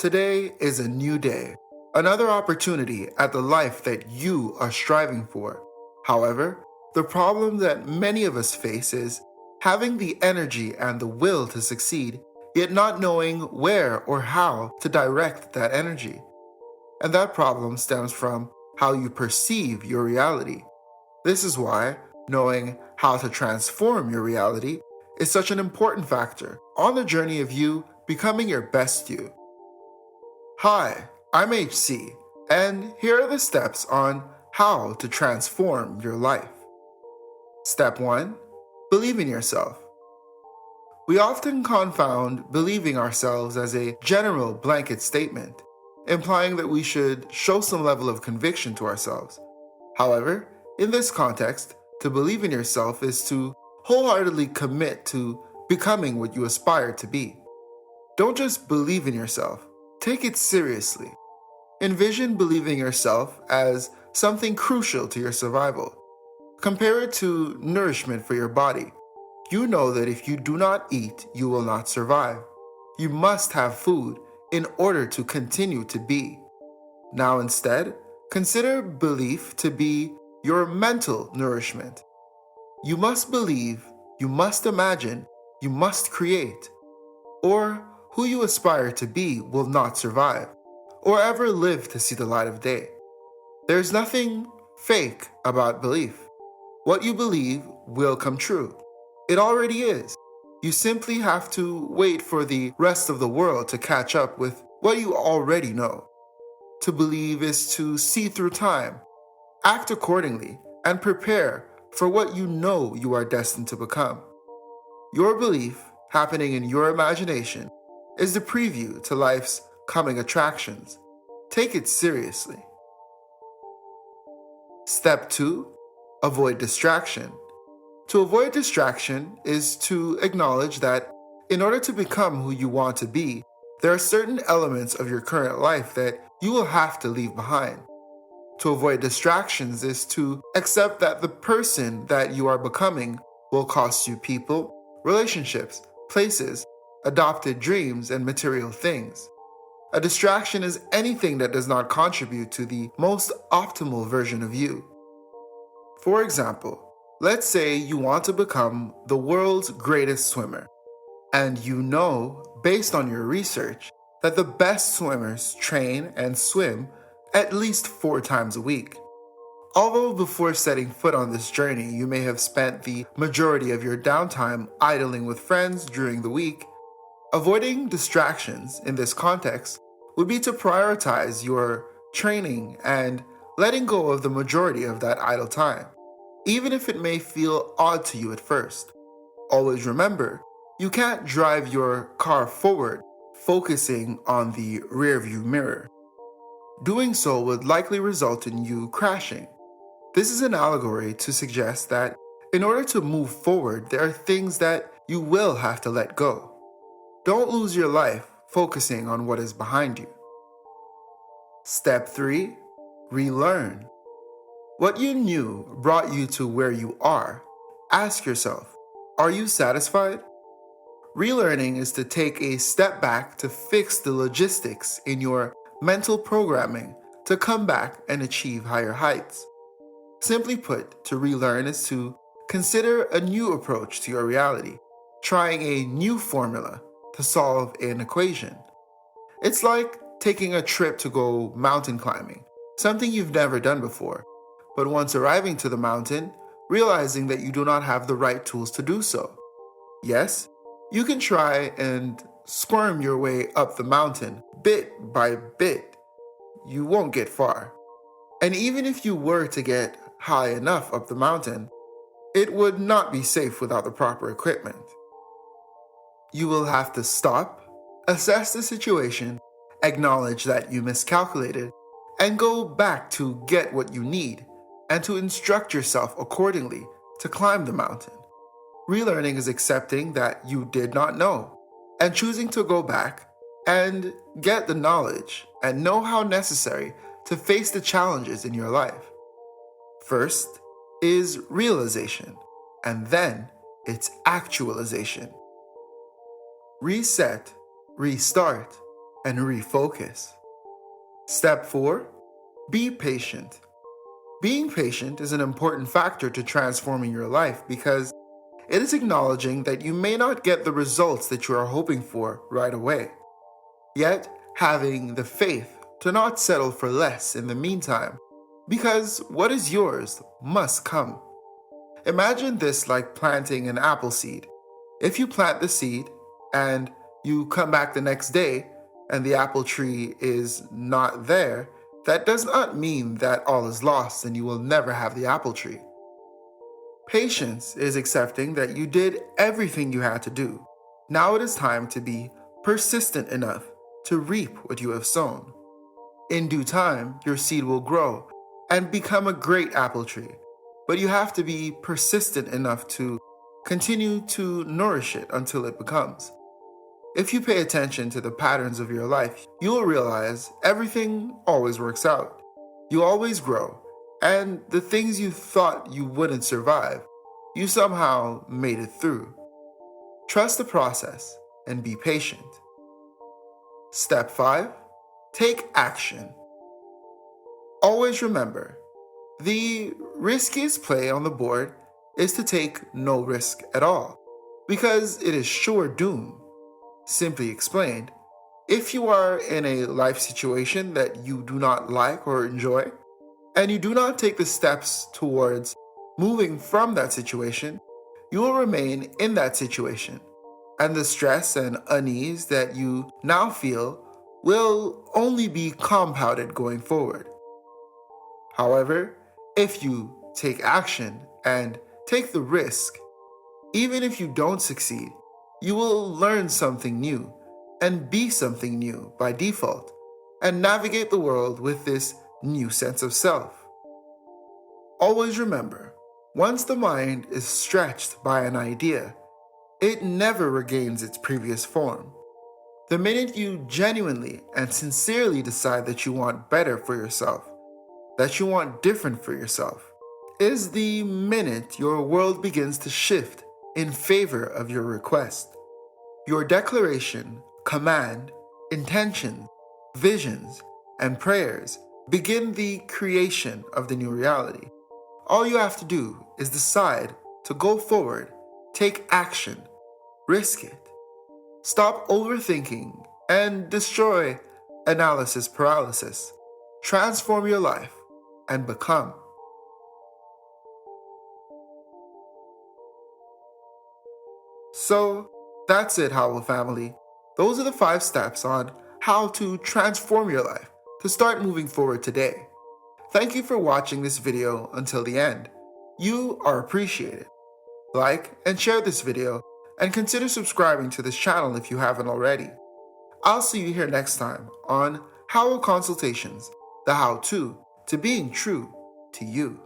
Today is a new day, another opportunity at the life that you are striving for. However, the problem that many of us face is having the energy and the will to succeed, yet not knowing where or how to direct that energy. And that problem stems from how you perceive your reality. This is why knowing how to transform your reality is such an important factor on the journey of you becoming your best you. Hi, I'm HC, and here are the steps on how to transform your life. Step 1. Believe in yourself. We often confound believing ourselves as a general blanket statement, implying that we should show some level of conviction to ourselves. However, in this context, to believe in yourself is to wholeheartedly commit to becoming what you aspire to be. Don't just believe in yourself, take it seriously. Envision believing yourself as something crucial to your survival. Compare it to nourishment for your body. You know that if you do not eat, you will not survive. You must have food in order to continue to be. Now instead, consider belief to be your mental nourishment. You must believe, you must imagine, you must create, or who you aspire to be will not survive, or ever live to see the light of day. There's nothing fake about belief. What you believe will come true. It already is. You simply have to wait for the rest of the world to catch up with what you already know. To believe is to see through time, act accordingly, and prepare for what you know you are destined to become. Your belief, happening in your imagination, is the preview to life's coming attractions. Take it seriously. Step 2. Avoid distraction. To avoid distraction is to acknowledge that in order to become who you want to be, there are certain elements of your current life that you will have to leave behind. To avoid distractions is to accept that the person that you are becoming will cost you people, relationships, places, adopted dreams, and material things. A distraction is anything that does not contribute to the most optimal version of you. For example, let's say you want to become the world's greatest swimmer, and you know, based on your research, that the best swimmers train and swim at least 4 times a week. Although before setting foot on this journey, you may have spent the majority of your downtime idling with friends during the week, avoiding distractions in this context would be to prioritize your training and letting go of the majority of that idle time, even if it may feel odd to you at first. Always remember, you can't drive your car forward focusing on the rearview mirror. Doing so would likely result in you crashing. This is an allegory to suggest that in order to move forward, there are things that you will have to let go. Don't lose your life focusing on what is behind you. Step 3. Relearn. What you knew brought you to where you are. Ask yourself, are you satisfied? Relearning is to take a step back to fix the logistics in your mental programming to come back and achieve higher heights. Simply put, to relearn is to consider a new approach to your reality, trying a new formula to solve an equation. It's like taking a trip to go mountain climbing, something you've never done before, but once arriving to the mountain, realizing that you do not have the right tools to do so. Yes, you can try and squirm your way up the mountain bit by bit. You won't get far. And even if you were to get high enough up the mountain, it would not be safe without the proper equipment. You will have to stop, assess the situation, acknowledge that you miscalculated, and go back to get what you need, and to instruct yourself accordingly to climb the mountain. Relearning is accepting that you did not know, and choosing to go back and get the knowledge and know how necessary to face the challenges in your life. First is realization, and then it's actualization. Reset, restart. and refocus. Step 4. Be patient. Being patient is an important factor to transforming your life because it is acknowledging that you may not get the results that you are hoping for right away, yet having the faith to not settle for less in the meantime, because what is yours must come. Imagine this like planting an apple seed. If you plant the seed and you come back the next day and the apple tree is not there, that does not mean that all is lost and you will never have the apple tree. Patience is accepting that you did everything you had to do. Now it is time to be persistent enough to reap what you have sown. In due time, your seed will grow and become a great apple tree, but you have to be persistent enough to continue to nourish it until it becomes. If you pay attention to the patterns of your life, you will realize everything always works out. You always grow, and the things you thought you wouldn't survive, you somehow made it through. Trust the process and be patient. Step 5. Take action. Always remember, the riskiest play on the board is to take no risk at all, because it is sure doom. Simply explained, if you are in a life situation that you do not like or enjoy, and you do not take the steps towards moving from that situation, you will remain in that situation, and the stress and unease that you now feel will only be compounded going forward. However, if you take action and take the risk, even if you don't succeed, you will learn something new and be something new by default and navigate the world with this new sense of self. Always remember, once the mind is stretched by an idea, it never regains its previous form. The minute you genuinely and sincerely decide that you want better for yourself, that you want different for yourself, is the minute your world begins to shift in favor of your request. Your declaration, command, intention, visions, and prayers begin the creation of the new reality. All you have to do is decide to go forward, take action, risk it. Stop overthinking and destroy analysis paralysis. Transform your life and become. So, that's it, Howell family. Those are the 5 steps on how to transform your life to start moving forward today. Thank you for watching this video until the end. You are appreciated. Like and share this video and consider subscribing to this channel if you haven't already. I'll see you here next time on Howell Consultations, the how-to being true to you.